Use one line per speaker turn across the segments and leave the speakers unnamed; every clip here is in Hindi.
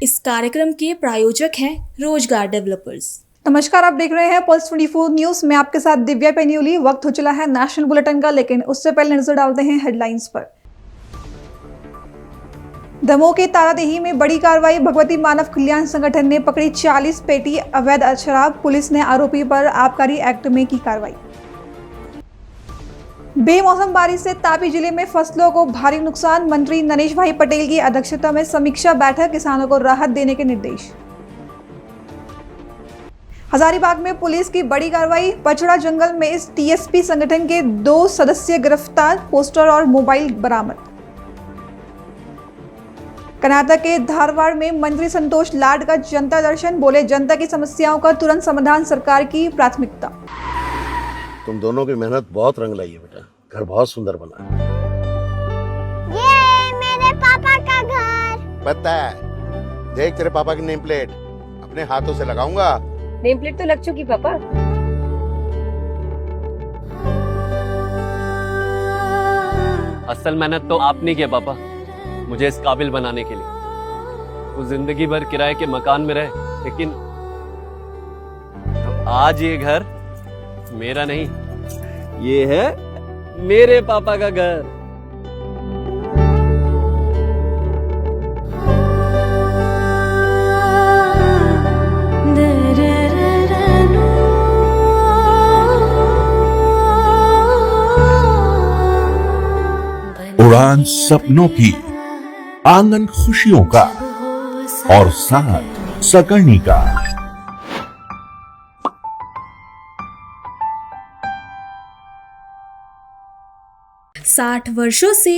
इस कार्यक्रम के प्रायोजक हैं रोजगार डेवलपर्स।
नमस्कार, आप देख रहे हैं पल्स 24 न्यूज में आपके साथ दिव्या पेन्यूली। वक्त हो चला है नेशनल बुलेटिन का, लेकिन उससे पहले नजर डालते हैं हेडलाइंस पर। दमोह के तारादेही में बड़ी कार्रवाई, भगवती मानव कल्याण संगठन ने पकड़ी 40 पेटी अवैध शराब। पुलिस ने आरोपी पर आबकारी एक्ट में की कार्रवाई। बेमौसम बारिश से तापी जिले में फसलों को भारी नुकसान, मंत्री नरेश भाई पटेल की अध्यक्षता में समीक्षा बैठक, किसानों को राहत देने के निर्देश। हजारीबाग में पुलिस की बड़ी कार्रवाई, बछड़ा जंगल में इस टीएसपी संगठन के 2 सदस्य गिरफ्तार, पोस्टर और मोबाइल बरामद। कर्नाटक के धारवाड़ में मंत्री संतोष लाड का जनता दर्शन, बोले जनता की समस्याओं का तुरंत समाधान सरकार की प्राथमिकता।
तुम दोनों की मेहनत बहुत रंग लाई है बेटा, घर बहुत सुंदर बना है।
ये मेरे पापा का घर।
पता है, देख तेरे पापा की नेम प्लेट अपने हाथों से लगाऊंगा।
नेम प्लेट तो लग चुकी पापा।
असल मेहनत तो आपने की है पापा, मुझे इस काबिल बनाने के लिए। वो जिंदगी भर किराए के मकान में रहे, लेकिन तो आज ये घर मेरा नहीं, ये है मेरे पापा का घर।
उड़ान सपनों की, आंगन खुशियों का और साथ सकर्णी का।
60 वर्षों से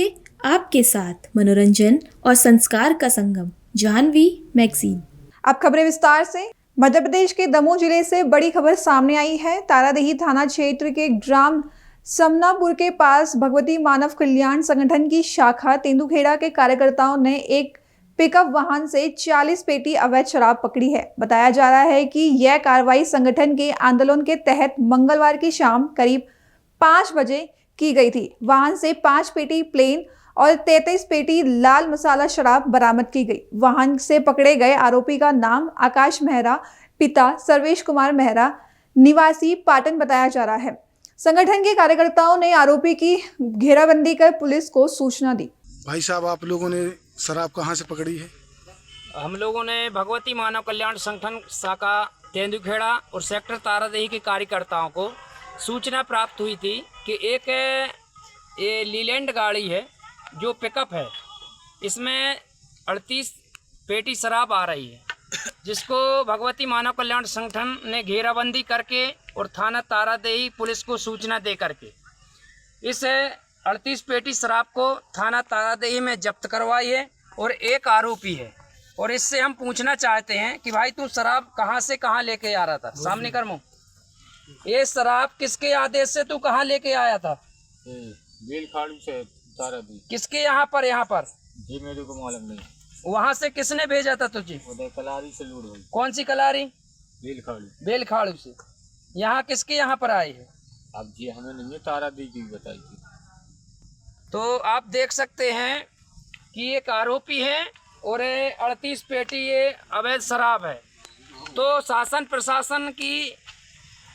आपके साथ मनोरंजन और संस्कार का संगम, जानवी मैगजीन।
अब खबरें विस्तार से। मध्य प्रदेश के दमोह जिले से बड़ी खबर सामने आई है। तारादेही थाना क्षेत्र के ग्राम समनापुर के पास भगवती मानव कल्याण संगठन की शाखा तेंदुखेड़ा के कार्यकर्ताओं ने एक पिकअप वाहन से 40 पेटी अवैध शराब पकड़ी है। बताया जा रहा है कि यह कार्रवाई संगठन के आंदोलन के तहत मंगलवार की शाम करीब 5 बजे की गई थी। वाहन से 5 पेटी प्लेन और 33 पेटी लाल मसाला शराब बरामद की गई। वाहन से पकड़े गए आरोपी का नाम आकाश मेहरा, पिता सर्वेश कुमार मेहरा, निवासी पाटन बताया जा रहा है। संगठन के कार्यकर्ताओं ने आरोपी की घेराबंदी कर पुलिस को सूचना दी।
भाई साहब, आप लोगों ने शराब कहाँ से पकड़ी है?
हम लोगों ने भगवती मानव कल्याण संगठन शाखा तेंदुखेड़ा और सेक्टर तारादेही के कार्यकर्ताओं को सूचना प्राप्त हुई थी कि एक ये लीलैंड गाड़ी है जो पिकअप है, इसमें 38 पेटी शराब आ रही है, जिसको भगवती मानव कल्याण संगठन ने घेराबंदी करके और थाना तारादेही पुलिस को सूचना दे करके इस 38 पेटी शराब को थाना तारादेही में जब्त करवाई है और एक आरोपी है। और इससे हम पूछना चाहते हैं कि भाई तू शराब कहाँ से कहाँ लेके आ रहा था? सामने कर मुँह। ये शराब किसके आदेश से तू कहाँ लेके आया था?
बेलखाड़ी से तारादेही।
किसके यहाँ पर?
जी मेरे को मालूम नहीं।
वहाँ से किसने भेजा था तुझे?
उधर कलारी से लूट हुई।
कौन सी कलारी?
बेलखाड़ी
से। यहाँ किसके यहाँ पर आए हैं?
अब जी हमें नहीं तारादेही की बताई थी।
तो आप देख सकते हैं कि एक आरोपी है और 38 पेटी ये अवैध शराब है। तो शासन प्रशासन की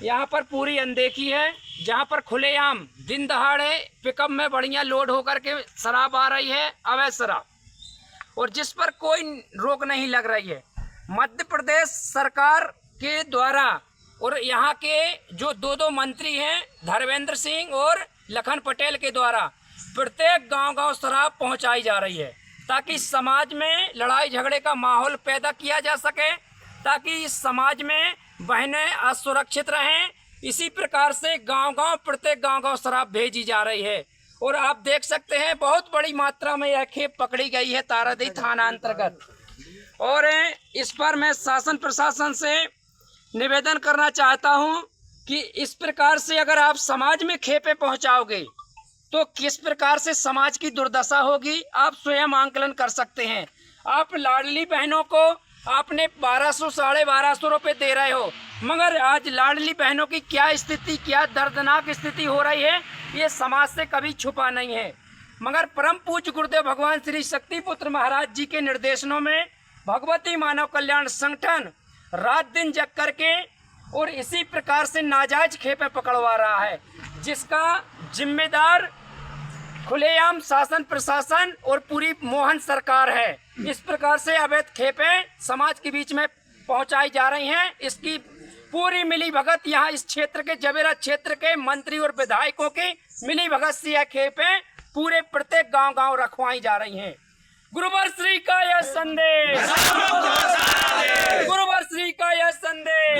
यहाँ पर पूरी अनदेखी है, जहाँ पर खुलेआम दिन दहाड़े पिकअप में बढ़िया लोड होकर के शराब आ रही है, अवैध शराब, और जिस पर कोई रोक नहीं लग रही है। मध्य प्रदेश सरकार के द्वारा और यहाँ के जो 2 मंत्री हैं, धर्मेंद्र सिंह और लखन पटेल के द्वारा प्रत्येक गांव-गांव शराब पहुंचाई जा रही है, ताकि समाज में लड़ाई झगड़े का माहौल पैदा किया जा सके, ताकि इस समाज में बहनें असुरक्षित रहें। इसी प्रकार से गांव-गांव प्रत्येक गांव-गांव शराब भेजी जा रही है। और आप देख सकते हैं बहुत बड़ी मात्रा में यह खेप पकड़ी गई है तारादेही थाना अंतर्गत। और इस पर मैं शासन प्रशासन से निवेदन करना चाहता हूं कि इस प्रकार से अगर आप समाज में खेपे पहुंचाओगे तो किस प्रकार से समाज की दुर्दशा होगी, आप स्वयं आंकलन कर सकते हैं। आप लाडली बहनों को आपने 1200 साढ़े 1200 रुपये दे रहे हो, मगर आज लाडली बहनों की क्या स्थिति, क्या दर्दनाक स्थिति हो रही है, ये समाज से कभी छुपा नहीं है। मगर परम पूज्य गुरुदेव भगवान श्री शक्तिपुत्र महाराज जी के निर्देशनों में भगवती मानव कल्याण संगठन रात दिन जग करके और इसी प्रकार से नाजायज खेपे पकड़वा रहा है, जिसका जिम्मेदार खुलेआम शासन प्रशासन और पूरी मोहन सरकार है। इस प्रकार से अवैध खेपे समाज के बीच में पहुंचाई जा रही हैं। इसकी पूरी मिली भगत यहाँ इस क्षेत्र के जबेरा क्षेत्र के मंत्री और विधायकों की मिली भगत से यह खेपे पूरे प्रत्येक गांव-गांव रखवाई जा रही हैं। गुरुवर श्री का यह संदेश, गुरुवर श्री का यह संदेश,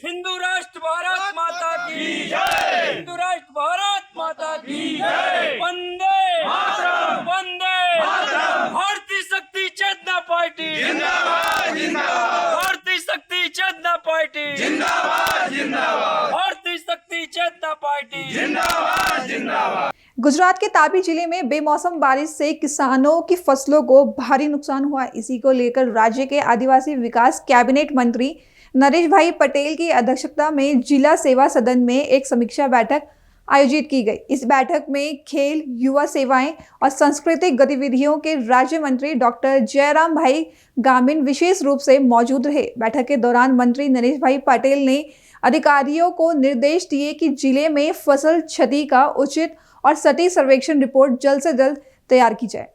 हिंदू राष्ट्र भारत माता की जय, हिंदू राष्ट्र भारत माता की जय, वंदे वंदे भारतीय शक्ति चेतना पार्टी जिंदाबाद जिंदाबाद, भारतीय शक्ति चेतना पार्टी जिंदाबाद जिंदाबाद, भारतीय शक्ति चेतना पार्टी जिंदाबाद जिंदाबाद।
गुजरात के तापी जिले में बेमौसम बारिश से किसानों की फसलों को भारी नुकसान हुआ। इसी को लेकर राज्य के आदिवासी विकास कैबिनेट मंत्री नरेश भाई पटेल की अध्यक्षता में जिला सेवा सदन में एक समीक्षा बैठक आयोजित की गई। इस बैठक में खेल, युवा सेवाएं और सांस्कृतिक गतिविधियों के राज्य मंत्री डॉक्टर जयराम भाई गामिन विशेष रूप से मौजूद रहे। बैठक के दौरान मंत्री नरेश भाई पटेल ने अधिकारियों को निर्देश दिए कि जिले में फसल क्षति का उचित और सटीक सर्वेक्षण रिपोर्ट जल्द से जल्द तैयार की जाए।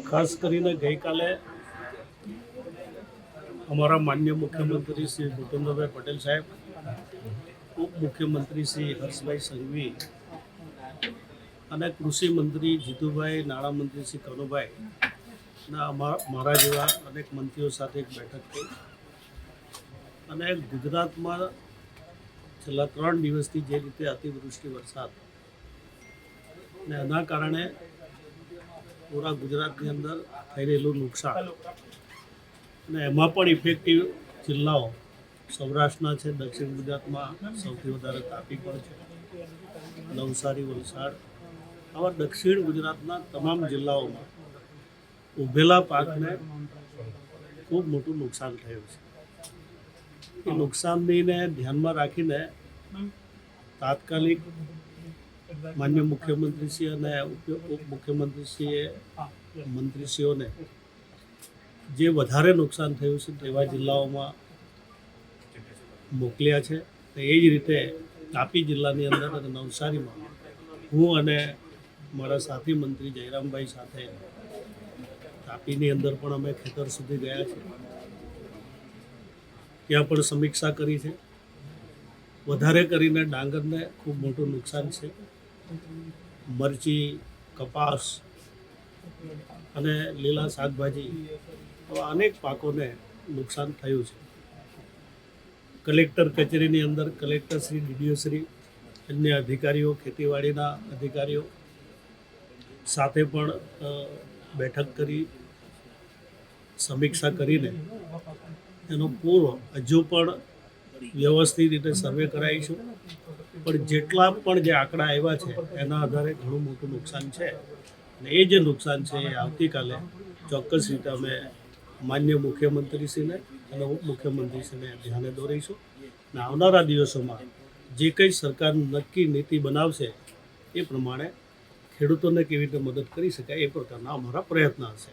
खास કરીને ગઈકાલે અમારા માનનીય મુખ્યમંત્રી શ્રી ભૂપેન્દ્રભાઈ પટેલ સાહેબ, ઉપમુખ્યમંત્રી શ્રી હર્ષભાઈ સંઘવી અને કૃષિ મંત્રી જીતુભાઈ, નાણામંત્રી શ્રી કનુભાઈ અને મારા જેવા અનેક મંત્રીઓ સાથે એક બેઠક થઈ અને ગુજરાતમાં છેલ્લા 3 દિવસથી જે રીતે અતિવૃષ્ટિ વરસાદ ને એના કારણે પૂરા ગુજરાતની અંદર થઈ રહેલું નુકસાન અને એમાં પણ ઇફેક્ટિવ જિલ્લાઓ સૌરાષ્ટ્રના છે, દક્ષિણ ગુજરાતમાં સૌથી વધારે તાપી પણ છે, નવસારી, વલસાડ, આવા દક્ષિણ ગુજરાતના તમામ જિલ્લાઓમાં ઉભેલા પાકને ખૂબ મોટું નુકસાન થયું છે। એ નુકસાનને ધ્યાનમાં રાખીને તાત્કાલિક માન્ય મુખ્યમંત્રીશ્રી અને ઉપમુખ્યમંત્રીશ્રીએ મંત્રીશ્રીઓને જે વધારે નુકસાન થયું છે તેવા જિલ્લાઓમાં મોકલ્યા છે। એ જ રીતે તાપી જિલ્લાની અંદર અને નવસારીમાં હું અને મારા સાથી મંત્રી જયરામભાઈ સાથે તાપીની અંદર પણ અમે ખેતર સુધી ગયા છે, ત્યાં પણ સમીક્ષા કરી છે। વધારે કરીને ડાંગરને ખૂબ મોટું નુકસાન છે, મરચી, કપાસ અને લીલા શાકભાજી આવા અનેક પાકોને નુકસાન થયું છે। કલેક્ટર કચેરીની અંદર કલેક્ટરશ્રી, ડીડીઓશ્રી, અન્ય અધિકારીઓ, ખેતીવાડીના અધિકારીઓ સાથે પણ બેઠક કરી સમીક્ષા કરીને એનો પૂર્વ હજુ પણ વ્યવસ્થિત રીતે સર્વે કરાવીશું, પણ જેટલા પણ જે આંકડા આવ્યા છે એના આધારે ઘણું મોટું નુકસાન છે અને એ જે નુકસાન છે એ આવતીકાલે ચોક્કસ રીતે અમે માન્ય મુખ્યમંત્રીશ્રીને અને ઉપમુખ્યમંત્રીશ્રીને ધ્યાને દોરીશું અને આવનારા દિવસોમાં જે કંઈ સરકાર નક્કી નીતિ બનાવશે એ પ્રમાણે ખેડૂતોને કેવી રીતે મદદ કરી શકાય એ પ્રકારના અમારા પ્રયત્ન હશે।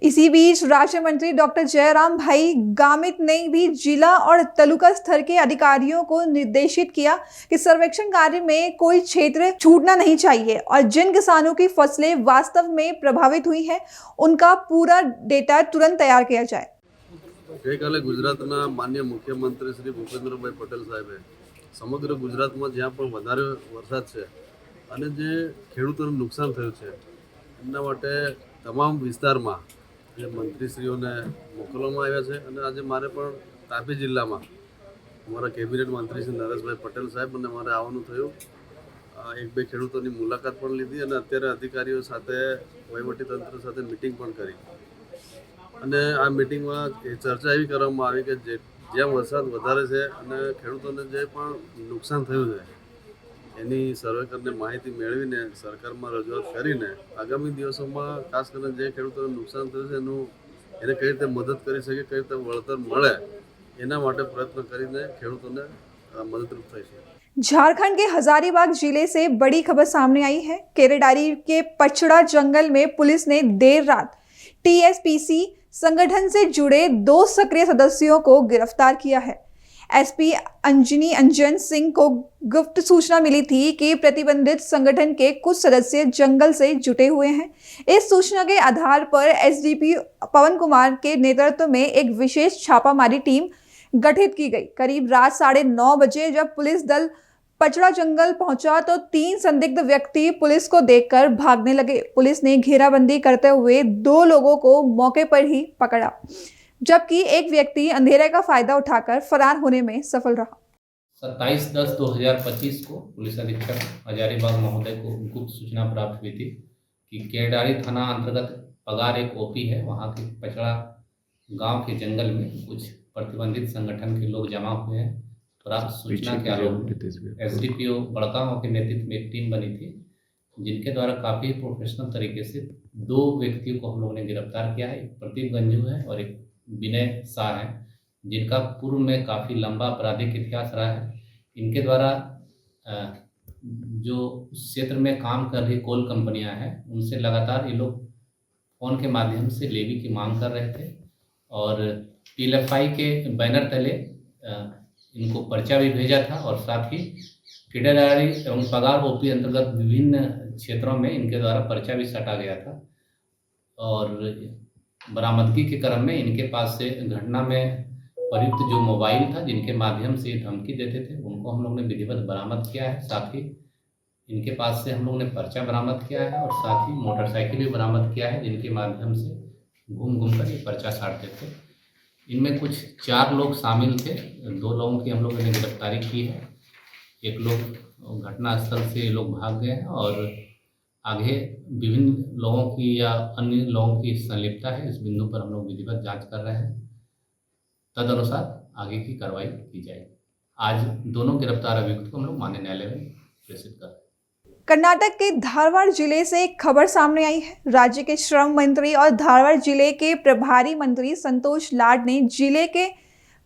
इसी बीच राज्य मंत्री डॉक्टर जयराम भाई गामित ने भी जिला और तालुका स्तर के अधिकारियों को निर्देशित किया कि सर्वेक्षण कार्य में कोई क्षेत्र छूटना नहीं चाहिए और जिन किसानों की फसलें वास्तव में प्रभावित हुई हैं उनका पूरा डेटा तुरंत तैयार किया जाए।
ગઈકાલે ગુજરાતના માન્ય મુખ્યમંત્રી શ્રી ભૂપેન્દ્રભાઈ પટેલ સાહેબે સમગ્ર ગુજરાતમાં જ્યાં પણ વધારે વરસાદ છે અને જે ખેડૂતોને નુકસાન થયું છે એમના માટે તમામ વિસ્તારમાં જે મંત્રીશ્રીઓને મોકલવામાં આવ્યા છે અને આજે મારે પણ તાપી જિલ્લામાં અમારા કેબિનેટ મંત્રી શ્રી નરેશભાઈ પટેલ સાહેબ અને મારે આવવાનું થયું। એક બે ખેડૂતોની મુલાકાત પણ લીધી અને અત્યારે અધિકારીઓ સાથે વહીવટીતંત્ર સાથે મિટિંગ પણ કરી અને આ મિટિંગમાં ચર્ચા એવી કરવામાં આવી કે જ્યાં વરસાદ વધારે છે અને ખેડૂતોને જે પણ નુકસાન થયું છે એની સર્વે કરીને માહિતી મેળવીને સરકારમાં રજૂઆત કરીને આગામી દિવસોમાં ખાસ કરીને જે ખેડૂતોને નુકસાન થયું છે એને કઈ રીતે મદદ કરી શકે, કઈ રીતે વળતર મળે એના માટે પ્રયત્ન કરીને ખેડૂતોને મદદરૂપ થઈ શકે।
झारखंड के हजारीबाग जिले से बड़ी खबर सामने आई है। केरेडारी के पचड़ा जंगल में पुलिस ने देर रात टीएसपीसी संगठन से जुड़े 2 सक्रिय सदस्यों को गिरफ्तार किया है। एसपी अंजनी अंजन सिंह को गुप्त सूचना मिली थी कि प्रतिबंधित संगठन के कुछ सदस्य जंगल से जुटे हुए हैं। इस सूचना के आधार पर एसडीपी पवन कुमार के नेतृत्व में एक विशेष छापामारी टीम गठित की गई। करीब रात 9:30 बजे जब पुलिस दल पचड़ा जंगल पहुंचा तो 3 संदिग्ध व्यक्ति पुलिस को देखकर भागने लगे। पुलिस ने घेराबंदी करते हुए 2 लोगों को मौके पर ही पकड़ा, जबकि एक व्यक्ति अंधेरे का फायदा उठाकर फरार होने में सफल रहा।
27/10/2025 को पुलिस अधीक्षक हजारीबाग महोदय को गुप्त सूचना प्राप्त हुई थी कि केरडारी थाना अंतर्गत पगार एक ओपी है, वहाँ के पचड़ा गांव के जंगल में कुछ प्रतिबंधित संगठन के लोग जमा हुए हैं। प्राप्त सूचना के आलोक में एसडीपीओ बड़गांव के नेतृत्व में एक टीम बनी थी, जिनके द्वारा काफ़ी प्रोफेशनल तरीके से 2 व्यक्तियों को हम लोगों ने गिरफ्तार किया है। एक प्रदीप गंजू है और एक विनय शाह है, जिनका पूर्व में काफ़ी लंबा आपराधिक इतिहास रहा है। इनके द्वारा जो उस क्षेत्र में काम कर रही कोल कंपनियां हैं, उनसे लगातार ये लोग फ़ोन के माध्यम से लेवी की मांग कर रहे थे और पीएलएफआई के बैनर तले इनको पर्चा भी भेजा था और साथ ही केरडारी एवं पगार ओपी अंतर्गत विभिन्न क्षेत्रों में इनके द्वारा पर्चा भी सटा गया था। और बरामदगी के क्रम में इनके पास से घटना में प्रयुक्त जो मोबाइल था, जिनके माध्यम से धमकी देते थे, उनको हम लोग ने विधिवत बरामद किया है। साथ ही इनके पास से हम लोग ने पर्चा बरामद किया है और साथ ही मोटरसाइकिल भी बरामद किया है, जिनके माध्यम से घूम कर ये पर्चा साटते थे। इनमें कुछ 4 लोग शामिल थे। 2 लोगों की हम लोगों ने गिरफ्तारी की है। एक लोग घटनास्थल से लोग भाग गए हैं और आगे विभिन्न लोगों की या अन्य लोगों की संलिप्तता है, इस बिंदु पर हम लोग विधिवत जांच कर रहे हैं। तदनुसार आगे की कार्रवाई की जाएगी। आज दोनों गिरफ्तार अभियुक्त को हम लोग माननीय न्यायालय में प्रेषित कर रहे हैं।
कर्नाटक के धारवाड़ जिले से एक खबर सामने आई है। राज्य के श्रम मंत्री और धारवाड़ जिले के प्रभारी मंत्री संतोष लाड ने जिले के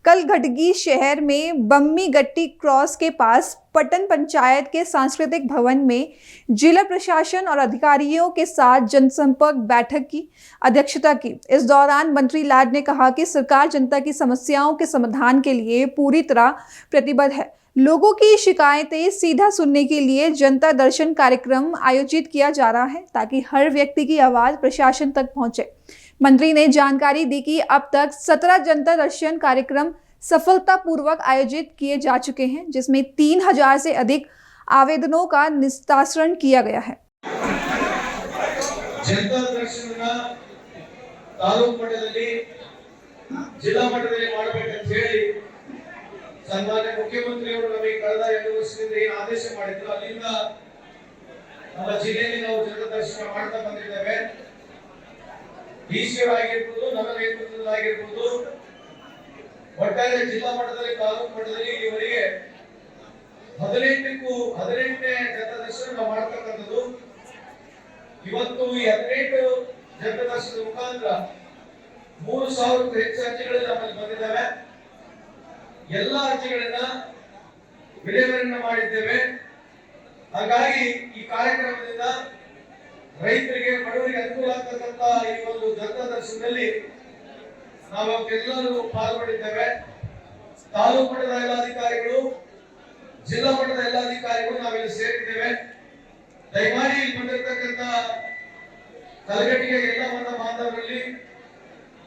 कलघटगी शहर में बम्मी गट्टी क्रॉस के पास पटन पंचायत के सांस्कृतिक भवन में जिला प्रशासन और अधिकारियों के साथ जनसंपर्क बैठक की अध्यक्षता की। इस दौरान मंत्री लाड ने कहा कि सरकार जनता की समस्याओं के समाधान के लिए पूरी तरह प्रतिबद्ध है। लोगों की शिकायतें सीधा सुनने के लिए जनता दर्शन कार्यक्रम आयोजित किया जा रहा है, ताकि हर व्यक्ति की आवाज प्रशासन तक पहुंचे। मंत्री ने जानकारी दी कि अब तक 17 जनता दर्शन कार्यक्रम सफलतापूर्वक आयोजित किए जा चुके हैं, जिसमें 3000 से अधिक आवेदनों का निस्तारण किया गया है।
जनता दर्शन तालूಕು ಮಟ್ಟದಲ್ಲಿ ಜಿಲ್ಲಾ ಮಟ್ಟದಲ್ಲಿ ಮಾಡಬೇಕಂತ ಹೇಳಿ ಸನ್ಮಾನ್ಯ ಮುಖ್ಯಮಂತ್ರಿಯವರು ನಮಗೆ ಕಳೆದ 2 ವರ್ಷದಿಂದ ಏನು ಆದೇಶ ಮಾಡಿದ್ರು, ಅಲ್ಲಿಂದ ನಮ್ಮ ಜಿಲ್ಲೆಯಲ್ಲಿ ನಾವು ಜನತಾ ದರ್ಶನ ಮಾಡ್ತಾ ಬಂದಿದ್ದೇವೆ। ಡಿಸಿಯವರಾಗಿರ್ಬೋದು, ನಮ್ಮ ನೇತೃತ್ವದಲ್ಲಾಗಿರ್ಬೋದು, ಒಟ್ಟಾರೆ ಜಿಲ್ಲಾ ಮಟ್ಟದಲ್ಲಿ ತಾಲೂಕು ಮಟ್ಟದಲ್ಲಿ ಇವರಿಗೆ 18ನೇ ಜನತಾ ದರ್ಶನ ನಾವು ಮಾಡ್ತಕ್ಕಂಥದ್ದು। ಇವತ್ತು ಈ 18 ಜನತಾ ದರ್ಶನದ ಮುಖಾಂತರ 3000ಕ್ಕೂ ಹೆಚ್ಚು ಅರ್ಜಿಗಳು ನಮ್ಮಲ್ಲಿ ಬಂದಿದ್ದಾವೆ। ಎಲ್ಲ ಅರ್ಜಿಗಳನ್ನ ವಿಲೇವಾರಿ ಮಾಡಿದ್ದೇವೆ। ಹಾಗಾಗಿ ಈ ಕಾರ್ಯಕ್ರಮದಿಂದ ರೈತರಿಗೆ, ಬಡವರಿಗೆ ಅನುಕೂಲ ಆಗ್ತಕ್ಕಂಥ ಈ ಒಂದು ಜನತಾ ದರ್ಶನದಲ್ಲಿ ನಾವೆಲ್ಲರೂ ಪಾಲ್ಗೊಂಡಿದ್ದೇವೆ। ತಾಲೂಕು ಮಟ್ಟದ ಎಲ್ಲ ಅಧಿಕಾರಿಗಳು, ಜಿಲ್ಲಾ ಮಟ್ಟದ ಎಲ್ಲ ಅಧಿಕಾರಿಗಳು ನಾವೆಲ್ಲ ಸೇರಿದ್ದೇವೆ। ದಯಮಾಡಿ ಇಲ್ಲಿ ಬಂದಿರತಕ್ಕಂಥ ಕಲಘಟಗಿಯ ಎಲ್ಲ ಮತ ಬಾಂಧವರಲ್ಲಿ,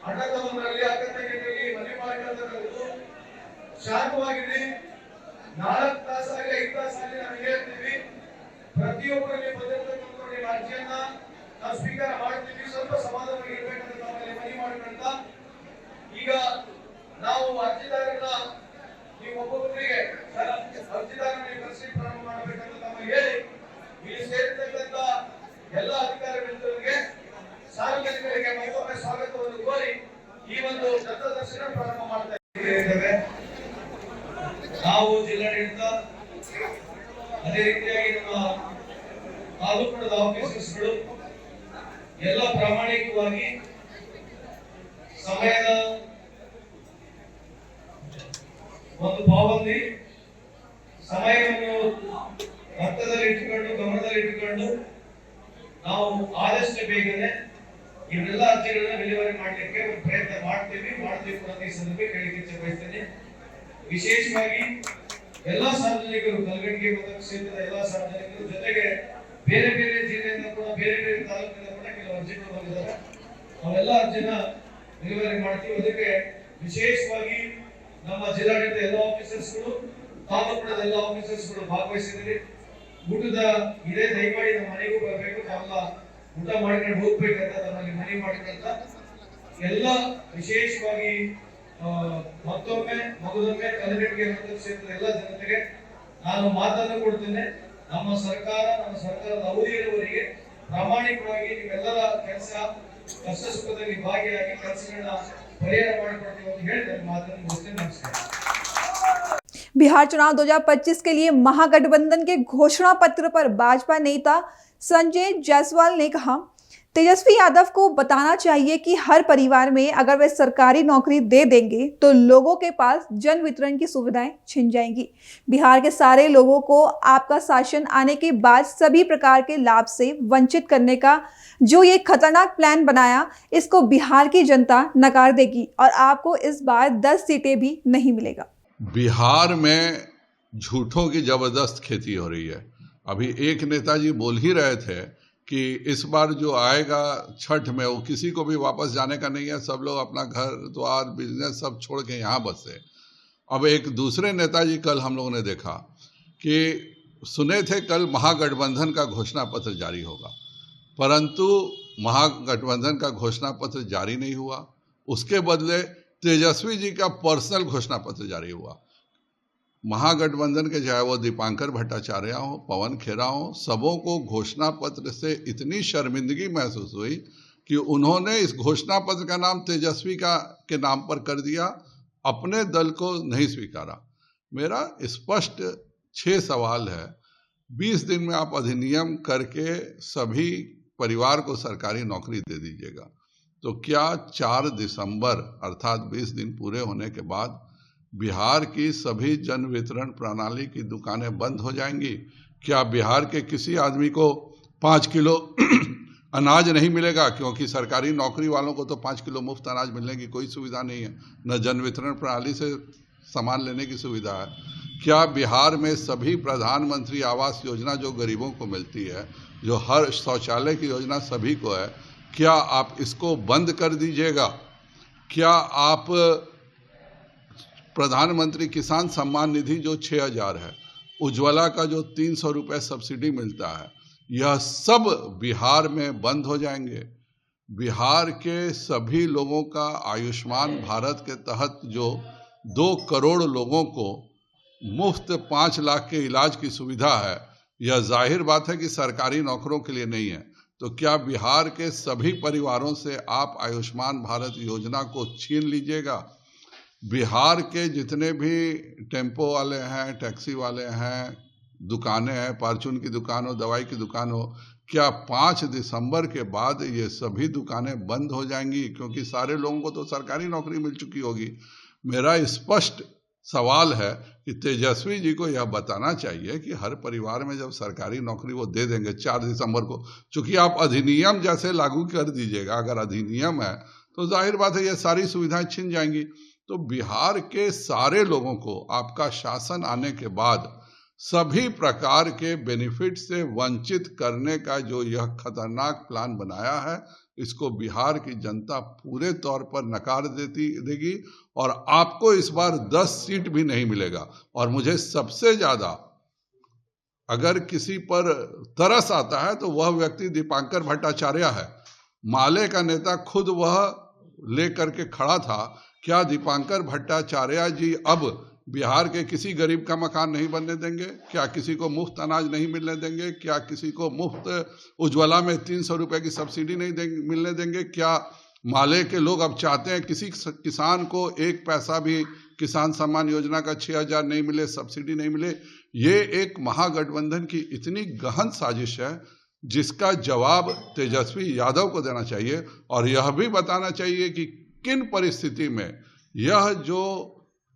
ಅಣ್ಣ ತಮ್ಮಂದರಲ್ಲಿ, ಅಕ್ಕ ತಂಗಿಯರಲ್ಲಿ ಮನೆ ಮಾಡಿಕೊಳ್ಳತಕ್ಕಂಥದ್ದು ಶಾಂತವಾಗಿದೆ। 4 ತಾಸಾಗಿ 5 ತಾಸಾಗಿ ನಾವು ಹೇಳ್ತೀವಿ, ಪ್ರತಿಯೊಬ್ಬರಲ್ಲಿ ಬಂದಿರತಕ್ಕಂಥ ನಿಮ್ಮ ಅರ್ಜಿಯನ್ನ ನಾವು ಸ್ವೀಕಾರ ಮಾಡ್ತೀವಿ, ಸ್ವಲ್ಪ ಸಮಾಧಾನವಾಗಿ ಇರಬೇಕಂತ ನಮ್ಮಲ್ಲಿ ಮನವಿ ಮಾಡಿಕೊಳ್ತಾ, ಈಗ ನಾವು ಅರ್ಜಿದಾರರನ್ನ ನೀವು ಒಬ್ಬೊಬ್ಬರಿಗೆ ಅರ್ಜಿದಾರರನ್ನ ಕರೆಸಿ ಪ್ರಾರಂಭ ಮಾಡಬೇಕಂತ ನಮಗೆ ಹೇಳಿ, ಇಲ್ಲಿ ಸೇರಿರ್ತಕ್ಕಂಥ ಎಲ್ಲ ಅಧಿಕಾರಿಗಳಿಗೆ, ಸಾರ್ವಜನಿಕರಿಗೆ ಮತ್ತೊಮ್ಮೆ ಸ್ವಾಗತವನ್ನು ಕೋರಿ ಈ ಒಂದು ಜನತಾ ದರ್ಶನ ಪ್ರಾರಂಭ ಮಾಡ್ತಾ ಇದ್ದೇವೆ। ನಾವು ಜಿಲ್ಲಾಡಳಿತ, ಅದೇ ರೀತಿಯಾಗಿ ನಮ್ಮ ತಾಲೂಕು ಮಟ್ಟದ ಆಫೀಸರ್ಸ್ಗಳು ಎಲ್ಲ ಪ್ರಾಮಾಣಿಕವಾಗಿ ಸಮಯದ ಒಂದು ಪಾಬಂದಿ, ಸಮಯವನ್ನು ಹತ್ತದಲ್ಲಿ ಇಟ್ಟುಕೊಂಡು, ಗಮನದಲ್ಲಿ ಇಟ್ಟುಕೊಂಡು ನಾವು ಆದಷ್ಟು ಬೇಗನೆ ಇವರೆಲ್ಲ ಅರ್ಜಿಗಳನ್ನ ವಿಲೇವಾರಿ ಮಾಡಲಿಕ್ಕೆ ಒಂದು ಪ್ರಯತ್ನ ಮಾಡ್ತೀವಿ ಅಂತ ಈ ಸಂದರ್ಭ ಹೇಳಿಕೆ ಬಯಸ್ತೇನೆ. ವಿಶೇಷವಾಗಿ ಎಲ್ಲಾ ಸಾರ್ವಜನಿಕರು, ಕಲಘಟಗಿ ಮತಕ್ಷೇತ್ರದ ಎಲ್ಲಾ ಸಾರ್ವಜನಿಕರು, ಜೊತೆಗೆ ಬೇರೆ ಬೇರೆ ಜಿಲ್ಲೆಯಿಂದ ಕೂಡ, ಬೇರೆ ಬೇರೆ ತಾಲೂಕಿನಿಂದ ಕೂಡ ಕೆಲವು ಅರ್ಜಿಗಳು ಬಂದಿದ್ದಾರೆ. ಅವೆಲ್ಲ ಅರ್ಜಿನ ವಿಲೇವಾರಿ ಮಾಡ್ತೀವಿ. ಅದಕ್ಕೆ ವಿಶೇಷವಾಗಿ ನಮ್ಮ ಜಿಲ್ಲಾಡಳಿತ ಎಲ್ಲ ಆಫೀಸರ್ಸ್ಗಳು, ತಾಲೂಕಿನ ಎಲ್ಲ ಆಫೀಸರ್ಸ್ಗಳು ಭಾಗವಹಿಸಿದ್ದೀರಿ. ಊಟದ ಇದೇ ದಯಮಾಡಿ ನಮ್ಮ ಮನೆಗೂ ಬರಬೇಕು, ತಾವೆಲ್ಲ ಊಟ ಮಾಡ್ಕೊಂಡು ಹೋಗ್ಬೇಕಂತ ನಮ್ಮಲ್ಲಿ ಮನವಿ ಮಾಡಿದಂತ ಎಲ್ಲ ವಿಶೇಷವಾಗಿ ಮತ್ತೊಮ್ಮೆ ಮಗದೊಮ್ಮೆ ಕಲಘಟಗಿ ಮತಕ್ಷೇತ್ರದ ಎಲ್ಲ ಜನತೆಗೆ ನಾನು ಮಾತನ್ನು ಕೊಡ್ತೇನೆ. ನಮ್ಮ ಸರ್ಕಾರದ ಅವಧಿಯವರೆಗೆ ಪ್ರಾಮಾಣಿಕವಾಗಿ ನೀವೆಲ್ಲರ ಕೆಲಸ ಕಷ್ಟ ಸುಖದಲ್ಲಿ ಭಾಗಿಯಾಗಿ ಕೆಲಸಗಳನ್ನ ಪರಿಹಾರ ಮಾಡಿಕೊಡ್ತೀವಿ ಅಂತ ಹೇಳಿ ನನ್ನ ಮಾತನ್ನು ಮುಗಿಸ್ತೇನೆ. ನಮಸ್ಕಾರ.
बिहार चुनाव 2025 के लिए महागठबंधन के घोषणा पत्र पर भाजपा नेता संजय जायसवाल ने कहा, तेजस्वी यादव को बताना चाहिए कि हर परिवार में अगर वे सरकारी नौकरी दे देंगे तो लोगों के पास जन वितरण की सुविधाएं छिन जाएंगी। बिहार के सारे लोगों को आपका शासन आने के बाद सभी प्रकार के लाभ से वंचित करने का जो ये खतरनाक प्लान बनाया, इसको बिहार की जनता नकार देगी और आपको इस बार 10 सीटें भी नहीं मिलेगा।
बिहार में झूठों की जबरदस्त खेती हो रही है। अभी एक नेताजी बोल ही रहे थे कि इस बार जो आएगा छठ में वो किसी को भी वापस जाने का नहीं है, सब लोग अपना घर द्वार बिजनेस सब छोड़ के यहाँ बसे। अब एक दूसरे नेताजी कल हम लोगों ने देखा कि सुने थे कल महागठबंधन का घोषणा पत्र जारी होगा, परंतु महागठबंधन का घोषणा पत्र जारी नहीं हुआ। उसके बदले तेजस्वी जी का पर्सनल घोषणा पत्र जारी हुआ। महागठबंधन के चाहे वो दीपांकर भट्टाचार्य हो, पवन खेरा हो, सबों को घोषणा पत्र से इतनी शर्मिंदगी महसूस हुई कि उन्होंने इस घोषणा पत्र का नाम तेजस्वी के नाम पर कर दिया, अपने दल को नहीं स्वीकारा। मेरा स्पष्ट 6 सवाल है। 20 दिन में आप अधिनियम करके सभी परिवार को सरकारी नौकरी दे दीजिएगा, तो क्या 4 दिसंबर अर्थात 20 दिन पूरे होने के बाद बिहार की सभी जन वितरण प्रणाली की दुकानें बंद हो जाएंगी? क्या बिहार के किसी आदमी को 5 किलो अनाज नहीं मिलेगा? क्योंकि सरकारी नौकरी वालों को तो 5 किलो मुफ्त अनाज मिलने की कोई सुविधा नहीं है, न जन वितरण प्रणाली से सामान लेने की सुविधा है। क्या बिहार में सभी प्रधानमंत्री आवास योजना जो गरीबों को मिलती है, जो हर शौचालय की योजना सभी को है, क्या आप इसको बंद कर दीजिएगा? क्या आप प्रधानमंत्री किसान सम्मान निधि जो 6,000 है, उज्ज्वला का जो 300 रुपये सब्सिडी मिलता है, यह सब बिहार में बंद हो जाएंगे? बिहार के सभी लोगों का आयुष्मान भारत के तहत जो 2 करोड़ लोगों को मुफ्त 5 लाख के इलाज की सुविधा है, यह जाहिर बात है कि सरकारी नौकरों के लिए नहीं है। तो क्या बिहार के सभी परिवारों से आप आयुष्मान भारत योजना को छीन लीजिएगा? बिहार के जितने भी टेम्पो वाले हैं, टैक्सी वाले हैं, दुकानें हैं, फार्चून की दुकान हो, दवाई की दुकान हो, क्या 5 दिसंबर के बाद ये सभी दुकानें बंद हो जाएंगी? क्योंकि सारे लोगों को तो सरकारी नौकरी मिल चुकी होगी। मेरा स्पष्ट सवाल है कि तेजस्वी जी को यह बताना चाहिए कि हर परिवार में जब सरकारी नौकरी वो दे देंगे 4 दिसंबर को, चूंकि आप अधिनियम जैसे लागू कर दीजिएगा, अगर अधिनियम है तो जाहिर बात है ये सारी सुविधाएं छिन जाएंगी। तो बिहार के सारे लोगों को आपका शासन आने के बाद सभी प्रकार के बेनिफिट से वंचित करने का जो यह खतरनाक प्लान बनाया है, इसको बिहार की जनता पूरे तौर पर नकार देगी और आपको इस बार 10 सीट भी नहीं मिलेगा। और मुझे सबसे ज़्यादा अगर किसी पर तरस आता है तो वह व्यक्ति दीपांकर भट्टाचार्य है। माले का नेता खुद वह लेकर के खड़ा था। क्या दीपांकर भट्टाचार्य जी अब बिहार के किसी गरीब का मकान नहीं बनने देंगे? क्या किसी को मुफ्त अनाज नहीं मिलने देंगे? क्या किसी को मुफ्त उज्ज्वला में 300 रुपये की सब्सिडी नहीं मिलने देंगे? क्या माले के लोग अब चाहते हैं किसी किसान को 1 पैसा भी किसान सम्मान योजना का 6,000 नहीं मिले, सब्सिडी नहीं मिले? ये एक महागठबंधन की इतनी गहन साजिश है जिसका जवाब तेजस्वी यादव को देना चाहिए और यह भी बताना चाहिए कि किन परिस्थिति में यह जो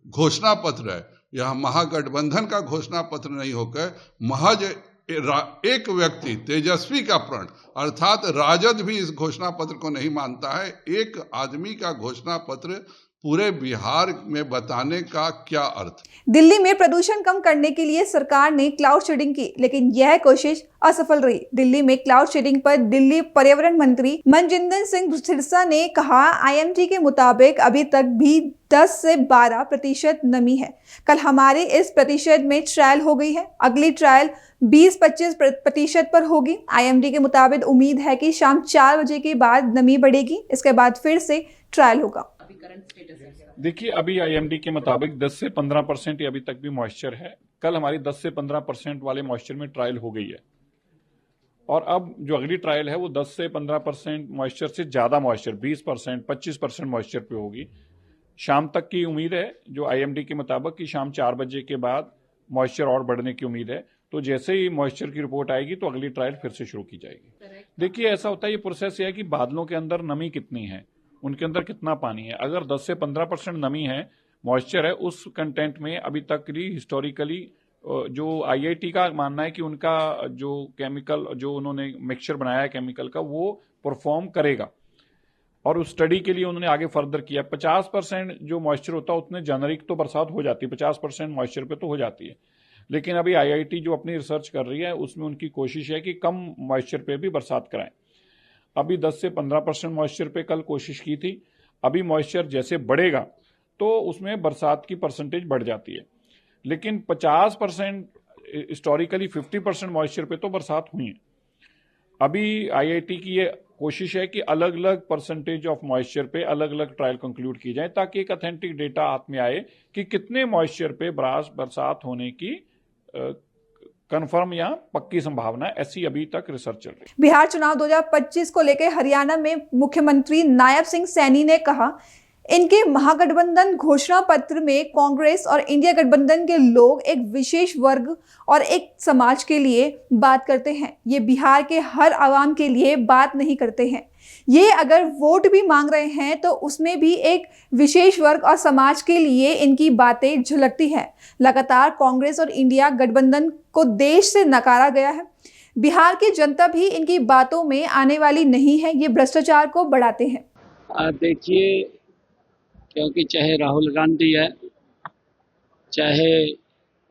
घोषणा पत्र है, यह महागठबंधन का घोषणा पत्र नहीं होकर महज एक व्यक्ति तेजस्वी का प्रण अर्थात राजद भी इस घोषणा पत्र को नहीं मानता है। एक आदमी का घोषणा पत्र पूरे बिहार में बताने का क्या अर्थ?
दिल्ली में प्रदूषण कम करने के लिए सरकार ने क्लाउड सीडिंग की, लेकिन यह कोशिश असफल रही। दिल्ली में क्लाउड सीडिंग पर दिल्ली पर्यावरण मंत्री मनजिंदर सिंह सिरसा ने कहा, आईएमडी के मुताबिक अभी तक भी 10 से 12% नमी है। कल हमारे इस प्रतिशत में ट्रायल हो गई है, अगली ट्रायल 20-25% पर होगी। आईएमडी के मुताबिक उम्मीद है कि शाम 4 बजे के बाद नमी बढ़ेगी, इसके बाद फिर से ट्रायल होगा।
देखिए, अभी आईएमडी के मुताबिक 10 से 15% अभी तक भी मॉइस्चर है। कल हमारी 10 से 15% वाले मॉइस्चर में ट्रायल हो गई है और अब जो अगली ट्रायल है वो 10 से 15% मॉइस्चर से ज़्यादा मॉइस्चर 20%, 25% मॉइस्चर पे होगी। शाम तक की उम्मीद है जो आईएमडी के मुताबिक कि शाम 4 बजे के बाद मॉइस्चर और बढ़ने की उम्मीद है। तो जैसे ही मॉइस्चर की रिपोर्ट आएगी तो अगली ट्रायल फिर से शुरू की जाएगी। देखिए, ऐसा होता है, ये प्रोसेस है कि बादलों के अंदर नमी कितनी है, उनके अंदर कितना पानी है। अगर 10 से 15% नमी है, मॉइस्चर है, उस कंटेंट में अभी तक की हिस्टोरिकली जो आईआईटी का मानना है कि उनका जो केमिकल जो उन्होंने मिक्सचर बनाया है केमिकल का वो परफॉर्म करेगा और उस स्टडी के लिए उन्होंने आगे फर्दर किया। 50% जो मॉइस्चर होता है उतने जेनरिक तो बरसात हो जाती है, 50% मॉइस्चर पे तो हो जाती है। लेकिन अभी आईआईटी जो अपनी रिसर्च कर रही है उसमें उनकी कोशिश है कि कम मॉइस्चर पे भी बरसात कराएं। अभी 10 से 15% मॉइस्चर पे कल कोशिश की थी। अभी मॉइस्चर जैसे बढ़ेगा तो उसमें बरसात की परसेंटेज बढ़ जाती है, लेकिन 50% हिस्टोरिकली 50% मॉइस्चर पे तो बरसात हुई है। अभी आईआईटी की ये कोशिश है कि अलग अलग परसेंटेज ऑफ मॉइस्चर पे अलग अलग ट्रायल कंक्लूड की जाए ताकि एक ऑथेंटिक डेटा हाथ में आए कि कितने मॉइस्चर पे बरसात होने की कंफर्म या पक्की संभावना है। ऐसी अभी तक रिसर्च चल रही है।
बिहार चुनाव 2025 को लेकर हरियाणा में मुख्यमंत्री नायब सिंह सैनी ने कहा, इनके महागठबंधन घोषणा पत्र में कांग्रेस और इंडिया गठबंधन के लोग एक विशेष वर्ग और एक समाज के लिए बात करते हैं। ये बिहार के हर आवाम के लिए बात नहीं करते हैं। ये अगर वोट भी मांग रहे हैं तो उसमें भी एक विशेष वर्ग और समाज के लिए इनकी बातें झलकती हैं। लगातार कांग्रेस और इंडिया गठबंधन को देश से नकारा गया है। बिहार की जनता भी इनकी बातों में आने वाली नहीं है। ये भ्रष्टाचार को बढ़ाते हैं।
देखिए, क्योंकि चाहे राहुल गांधी है, चाहे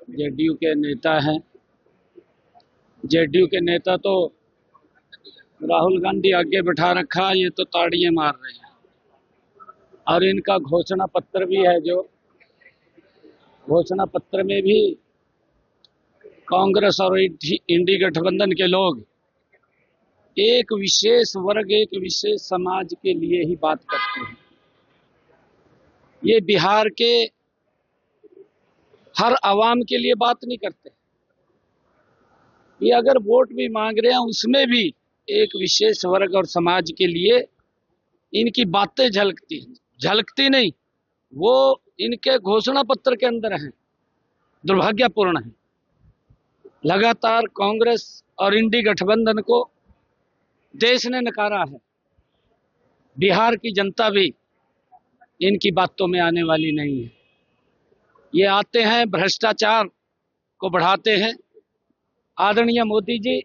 जेडीयू के नेता हैं, जेडीयू के नेता तो राहुल गांधी आगे बैठा रखा, ये तो ताड़ियां मार रहे हैं। और इनका घोषणा पत्र भी है, जो घोषणा पत्र में भी कांग्रेस और इंडी गठबंधन के लोग एक विशेष वर्ग, एक विशेष समाज के लिए ही बात करते हैं। ये बिहार के हर आवाम के लिए बात नहीं करते। ये अगर वोट भी मांग रहे हैं उसमें भी एक विशेष वर्ग और समाज के लिए इनकी बातें झलकती नहीं, वो इनके घोषणा पत्र के अंदर हैं। दुर्भाग्यपूर्ण है। लगातार कांग्रेस और इंडी गठबंधन को देश ने नकारा है। बिहार की जनता भी इनकी बातों में आने वाली नहीं है। ये आते हैं, भ्रष्टाचार को बढ़ाते हैं। आदरणीय मोदी जी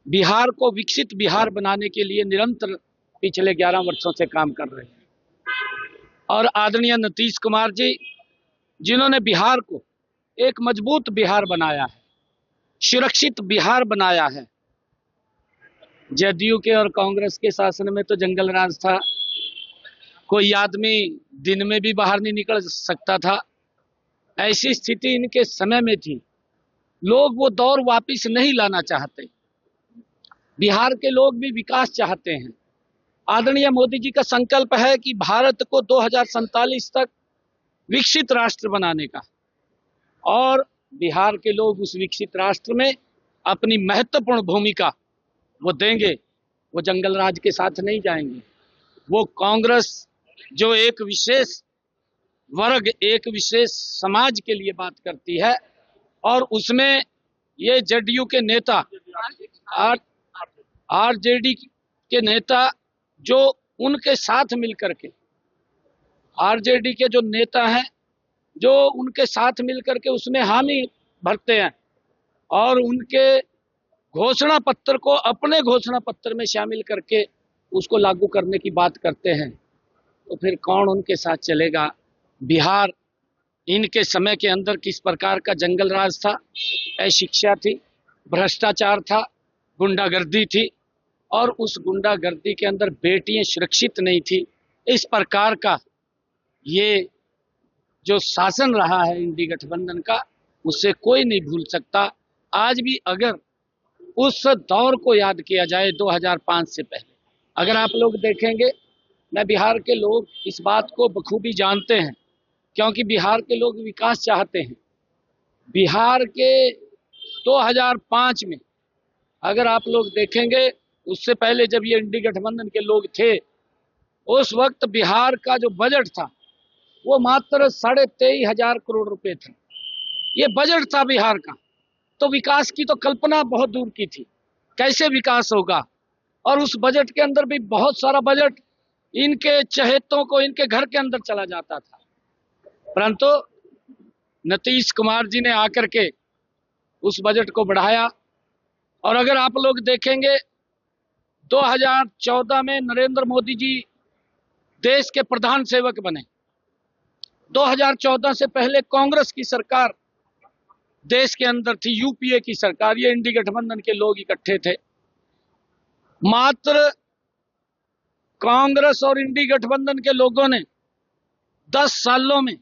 बिहार को विकसित बिहार बनाने के लिए निरंतर पिछले 11 वर्षों से काम कर रहे हैं। और आदरणीय नीतीश कुमार जी, जिन्होंने बिहार को एक मजबूत बिहार बनाया है, सुरक्षित बिहार बनाया है। जेडीयू के और कांग्रेस के शासन में तो जंगल राज था, कोई आदमी दिन में भी बाहर नहीं निकल सकता था। ऐसी स्थिति इनके समय में थी। लोग वो दौर वापस नहीं लाना चाहते। बिहार के लोग भी विकास चाहते हैं। आदरणीय मोदी जी का संकल्प है कि भारत को 2047 तक विकसित राष्ट्र बनाने का, और बिहार के लोग उस विकसित राष्ट्र में अपनी महत्वपूर्ण भूमिका वो देंगे। वो जंगल राज के साथ नहीं जाएंगे। वो कांग्रेस जो एक विशेष वर्ग, एक विशेष समाज के लिए बात करती है, और उसमें ये जेडीयू के नेता, आरजेडी के नेता जो उनके साथ मिलकर के, आरजेडी के जो नेता हैं जो उनके साथ मिलकर के उसमें हामी भरते हैं, और उनके घोषणा पत्र को अपने घोषणा पत्र में शामिल करके उसको लागू करने की बात करते हैं, तो फिर कौन उनके साथ चलेगा। बिहार इनके समय के अंदर किस प्रकार का जंगल राज था, अशिक्षा थी, भ्रष्टाचार था, गुंडागर्दी थी, और उस गुंडागर्दी के अंदर बेटियां सुरक्षित नहीं थी। इस प्रकार का ये जो शासन रहा है इंडी गठबंधन का, उससे कोई नहीं भूल सकता। आज भी अगर उस दौर को याद किया जाए 2005 से पहले, अगर आप लोग देखेंगे, मैं बिहार के लोग इस बात को बखूबी जानते हैं, क्योंकि बिहार के लोग विकास चाहते हैं। बिहार के 2005 में अगर आप लोग देखेंगे, उससे पहले जब ये इंडी गठबंधन के लोग थे, उस वक्त बिहार का जो बजट था वो मात्र 23,500 करोड़ रुपए था। ये बजट था बिहार का। तो विकास की तो कल्पना बहुत दूर की थी, कैसे विकास होगा। और उस बजट के अंदर भी बहुत सारा बजट इनके चहेतों को इनके घर के अंदर चला जाता था, परंतु नीतीश कुमार जी ने आकर के उस बजट को बढ़ाया। और अगर आप लोग देखेंगे, 2014 में नरेंद्र मोदी जी देश के प्रधान सेवक बने। 2014 से पहले कांग्रेस की सरकार देश के अंदर थी, यूपीए की सरकार। ये इंडी गठबंधन के लोग इकट्ठे थे। मात्र कांग्रेस और इंडी गठबंधन के लोगों ने 10 सालों में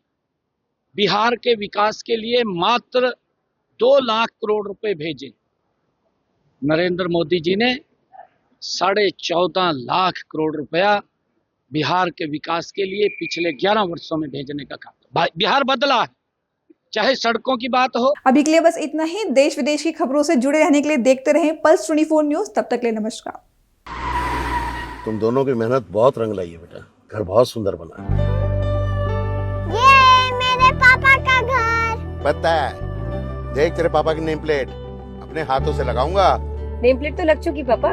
बिहार के विकास के लिए मात्र 2 लाख करोड़ रुपए भेजे। नरेंद्र मोदी जी ने 14.5 लाख करोड़ रुपया बिहार के विकास के लिए पिछले 11 वर्षों में भेजने का काम। बिहार बदला है, चाहे सड़कों की बात हो।
अभी के लिए बस इतना ही। देश विदेश की खबरों से जुड़े रहने के लिए देखते रहें पल्स 24 न्यूज। तब तक के लिए नमस्कार।
तुम दोनों की मेहनत बहुत रंग लाई है बेटा, घर बहुत सुंदर बना है।
ये मेरे पापा का घर।
पता है, देख तेरे पापा की नेम प्लेट अपने हाथों से लगाऊंगा।
नेम प्लेट तो लग चुकी पापा।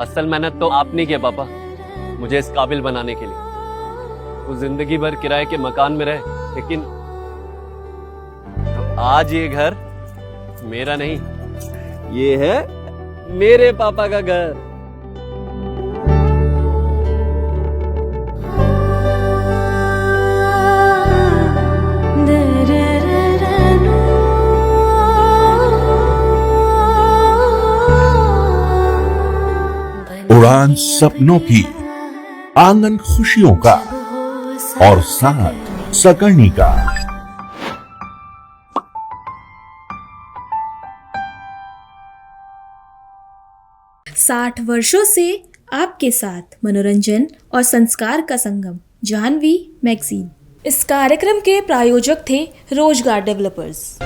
असल मेहनत तो आपने की है पापा, मुझे इस काबिल बनाने के लिए। वो जिंदगी भर किराए के मकान में रहे, लेकिन तो आज ये घर मेरा नहीं, ये है मेरे पापा का घर।
उड़ान सपनों की, आंगन खुशियों का, और साथ सकर्णी का।
60 वर्षों से आपके साथ मनोरंजन और संस्कार का संगम, जाह्नवी मैगजीन। इस कार्यक्रम के प्रायोजक थे रोजगार डेवलपर्स।